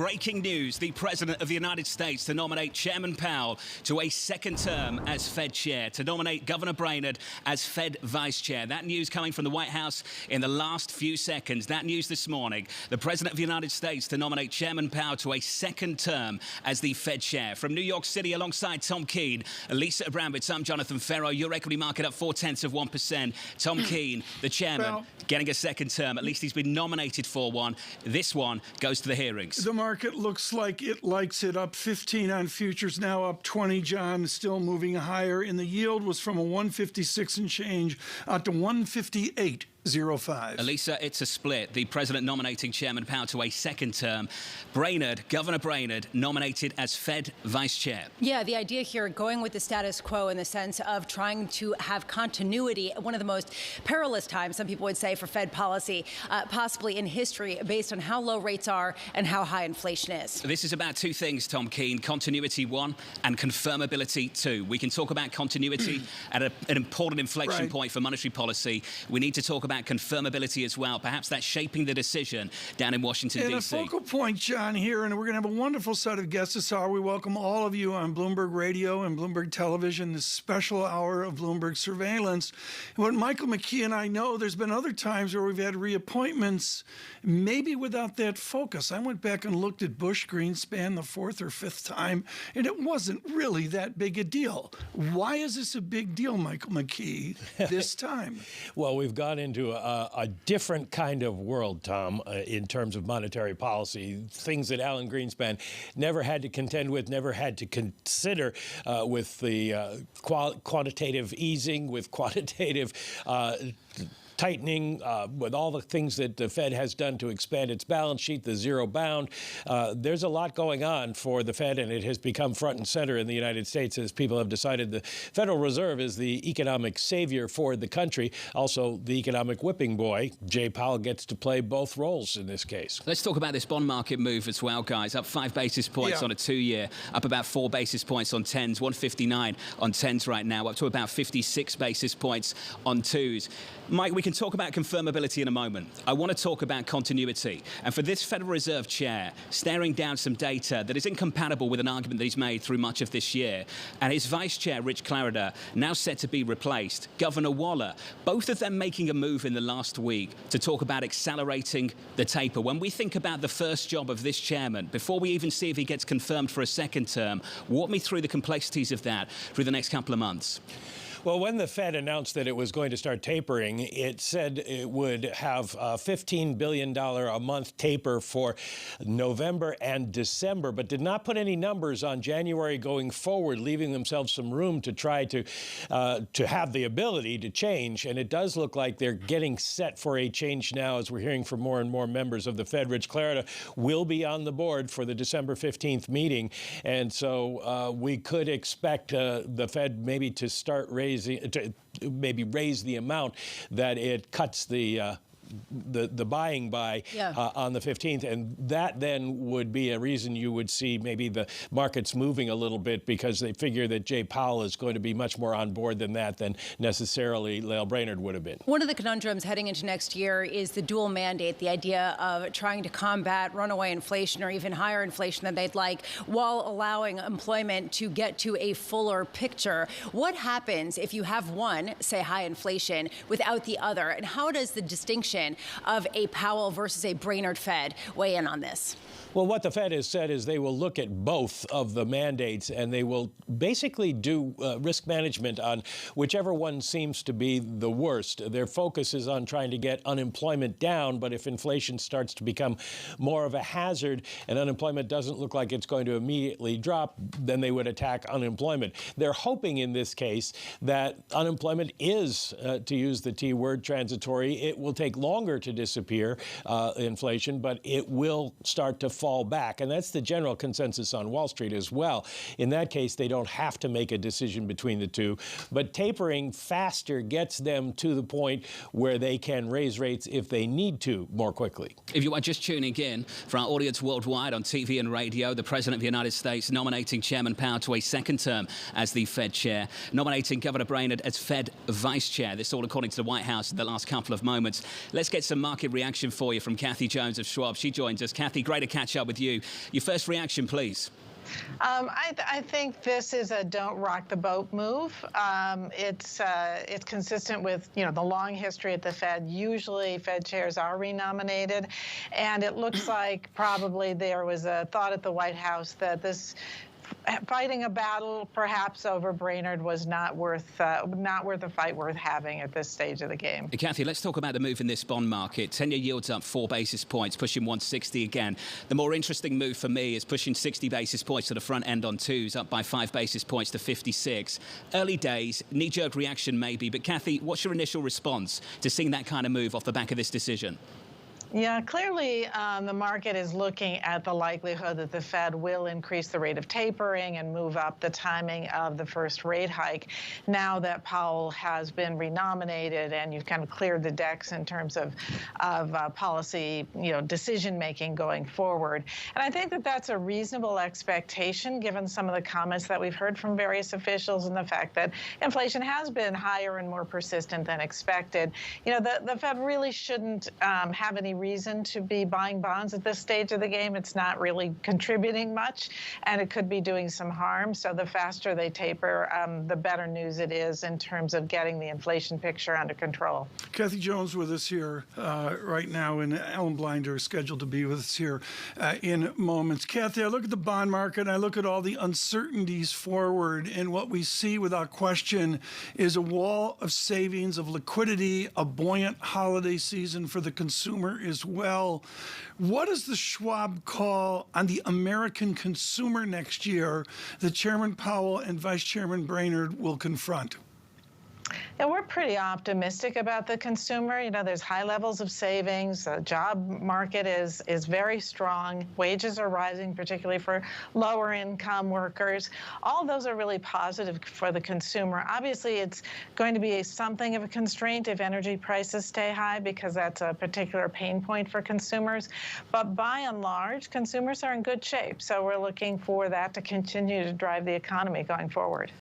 Breaking news, the President of the United States to nominate Chairman Powell to a second term as Fed Chair, to nominate Governor Brainard as Fed Vice Chair. That news coming from the White House in the last few seconds. That news this morning, the President of the United States to nominate Chairman Powell to a second term as the Fed Chair. From New York City, alongside Tom Keene, Lisa Abramowitz, I'm Jonathan Ferro. Your equity market up 0.4%. Tom Keene, the Chairman, getting a second term. At least he's been nominated for one. This one goes to the hearings. The market looks like it likes it, up 15 on futures, now up 20, John, still moving higher. And the yield was from a 156 and change out to 158.05. Elisa, it's a split. The president nominating Chairman Powell to a second term. Governor Brainard, nominated as Fed Vice Chair. Yeah, the idea here, going with the status quo in the sense of trying to have continuity at one of the most perilous times, some people would say, for Fed policy, possibly in history, based on how low rates are and how high inflation is. This is about two things, Tom Keene. Continuity, one, and confirmability, two. We can talk about continuity at an important inflection point for monetary policy. We need to talk about confirmability as well. Perhaps that's shaping the decision down in Washington, D.C. And a focal point, John, here, and we're going to have a wonderful set of guests this hour. We welcome all of you on Bloomberg Radio and Bloomberg Television, this special hour of Bloomberg Surveillance. And what Michael McKee and I know, there's been other times where we've had reappointments, maybe without that focus. I went back and looked at Bush Greenspan the fourth or fifth time, and it wasn't really that big a deal. Why is this a big deal, Michael McKee, this time? Well, we've gone into a different kind of world, Tom, in terms of monetary policy, things that Alan Greenspan never had to contend with, never had to consider with the quantitative easing, with quantitative tightening, with all the things that the Fed has done to expand its balance sheet, the zero bound. There's a lot going on for the Fed, and it has become front and center in the United States as people have decided the Federal Reserve is the economic savior for the country, also the economic whipping boy. Jay Powell gets to play both roles in this case. Let's talk about this bond market move as well, guys. Up 5 basis points on a 2-year, up about 4 basis points on 10s, 159 on 10s right now, up to about 56 basis points on 2s. Mike, we can talk about confirmability in a moment. I want to talk about continuity. And for this Federal Reserve chair, staring down some data that is incompatible with an argument that he's made through much of this year, and his vice chair, Rich Clarida, now set to be replaced, Governor Waller, both of them making a move in the last week to talk about accelerating the taper. When we think about the first job of this chairman, before we even see if he gets confirmed for a second term, walk me through the complexities of that through the next couple of months. Well, when the Fed announced that it was going to start tapering, it said it would have a $15 billion a month taper for November and December, but did not put any numbers on January going forward, leaving themselves some room to try to have the ability to change. And it does look like they're getting set for a change now, as we're hearing from more and more members of the Fed. Rich Clarida will be on the board for the December 15th meeting. And so we could expect the Fed maybe to start maybe raise the amount that it cuts the buying by on the 15th, and that then would be a reason you would see maybe the markets moving a little bit, because they figure that Jay Powell is going to be much more on board than that than necessarily Lael Brainard would have been. One of the conundrums heading into next year is the dual mandate, the idea of trying to combat runaway inflation or even higher inflation than they'd like, while allowing employment to get to a fuller picture. What happens if you have one, say high inflation, without the other? And how does the distinction of a Powell versus a Brainard Fed weigh in on this? Well, what the Fed has said is they will look at both of the mandates, and they will basically do risk management on whichever one seems to be the worst. Their focus is on trying to get unemployment down, but if inflation starts to become more of a hazard and unemployment doesn't look like it's going to immediately drop, then they would attack unemployment. They're hoping in this case that unemployment is, to use the T word, transitory. It will take longer to disappear, inflation, but it will start to fall back. And that's the general consensus on Wall Street as well. In that case, they don't have to make a decision between the two. But tapering faster gets them to the point where they can raise rates if they need to more quickly. If you are just tuning in, for our audience worldwide on TV and radio, the President of the United States nominating Chairman Powell to a second term as the Fed Chair, nominating Governor Brainard as Fed Vice Chair. This all according to the White House in the last couple of moments. Let's Let's get some market reaction for you from Kathy Jones of Schwab. She joins us. Kathy, great to catch up with you. Your first reaction, please. I think this is a don't rock the boat move. It's consistent with the long history at the Fed. Usually, Fed chairs are renominated, and it looks like probably there was a thought at the White House that this fighting a battle perhaps over Brainard was not worth a fight worth having at this stage of the game. Kathy, let's talk about the move in this bond market. 10-year yields up 4 basis points, pushing 160 again. The more interesting move for me is pushing 60 basis points to the front end on twos, up by 5 basis points to 56. Early days, knee-jerk reaction maybe, but Kathy, what's your initial response to seeing that kind of move off the back of this decision? Yeah, clearly the market is looking at the likelihood that the Fed will increase the rate of tapering and move up the timing of the first rate hike now that Powell has been renominated and you've kind of cleared the decks in terms of policy, decision making going forward. And I think that that's a reasonable expectation given some of the comments that we've heard from various officials and the fact that inflation has been higher and more persistent than expected. The Fed really shouldn't have any reason to be buying bonds at this stage of the game. It's not really contributing much, and it could be doing some harm. So the faster they taper, the better news it is in terms of getting the inflation picture under control. Kathy Jones with us here right now, and Ellen Blinder is scheduled to be with us here in moments. Kathy, I look at the bond market, and I look at all the uncertainties forward, and what we see without question is a wall of savings, of liquidity, a buoyant holiday season for the consumer as well. What is the Schwab call on the American consumer next year that Chairman Powell and Vice Chairman Brainard will confront? Yeah, we're pretty optimistic about the consumer. There's high levels of savings. The job market is very strong. Wages are rising, particularly for lower income workers. All those are really positive for the consumer. Obviously, it's going to be something of a constraint if energy prices stay high because that's a particular pain point for consumers. But by and large, consumers are in good shape. So we're looking for that to continue to drive the economy going forward.